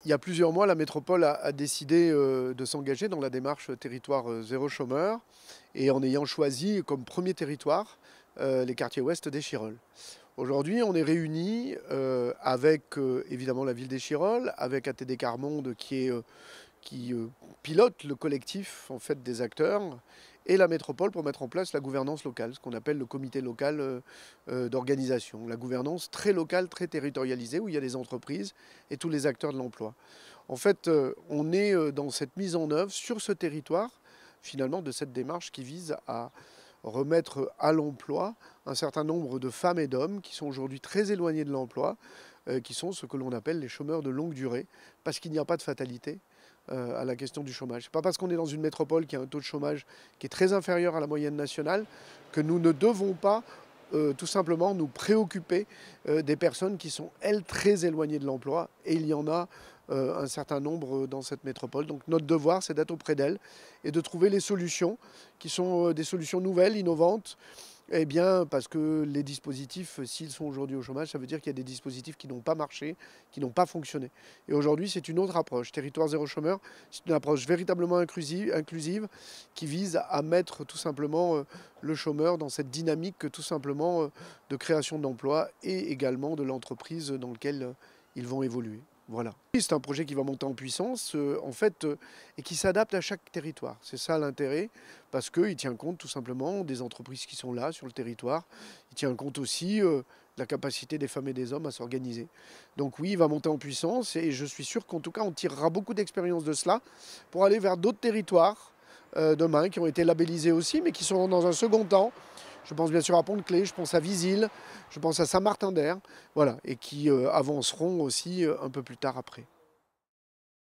Il y a plusieurs mois, la métropole a décidé de s'engager dans la démarche territoire zéro chômeur et en ayant choisi comme premier territoire les quartiers ouest d'Échirolles. Aujourd'hui, on est réunis avec évidemment la ville d'Échirolles, avec ATD Carmonde qui pilote le collectif en fait, des acteurs et la métropole pour mettre en place la gouvernance locale, ce qu'on appelle le comité local d'organisation. La gouvernance très locale, très territorialisée, où il y a les entreprises et tous les acteurs de l'emploi. En fait, on est dans cette mise en œuvre sur ce territoire, finalement, de cette démarche qui vise à remettre à l'emploi un certain nombre de femmes et d'hommes qui sont aujourd'hui très éloignés de l'emploi, qui sont ce que l'on appelle les chômeurs de longue durée, parce qu'il n'y a pas de fatalité à la question du chômage. Ce n'est pas parce qu'on est dans une métropole qui a un taux de chômage qui est très inférieur à la moyenne nationale que nous ne devons pas tout simplement nous préoccuper des personnes qui sont, elles, très éloignées de l'emploi. Et il y en a un certain nombre dans cette métropole. Donc notre devoir, c'est d'être auprès d'elles et de trouver les solutions qui sont des solutions nouvelles, innovantes. Eh bien, parce que les dispositifs, s'ils sont aujourd'hui au chômage, ça veut dire qu'il y a des dispositifs qui n'ont pas marché, qui n'ont pas fonctionné. Et aujourd'hui, c'est une autre approche. Territoire zéro chômeur, c'est une approche véritablement inclusive qui vise à mettre tout simplement le chômeur dans cette dynamique tout simplement de création d'emplois et également de l'entreprise dans laquelle ils vont évoluer. Voilà. C'est un projet qui va monter en puissance, en fait, et qui s'adapte à chaque territoire. C'est ça l'intérêt, parce qu'il tient compte tout simplement des entreprises qui sont là sur le territoire. Il tient compte aussi de la capacité des femmes et des hommes à s'organiser. Donc oui, il va monter en puissance, et je suis sûr qu'en tout cas, on tirera beaucoup d'expérience de cela pour aller vers d'autres territoires demain, qui ont été labellisés aussi, mais qui seront dans un second temps. Je pense bien sûr à Pont-de-Claix, je pense à Visil, je pense à Saint-Martin-d'Air, voilà, et qui avanceront aussi un peu plus tard après.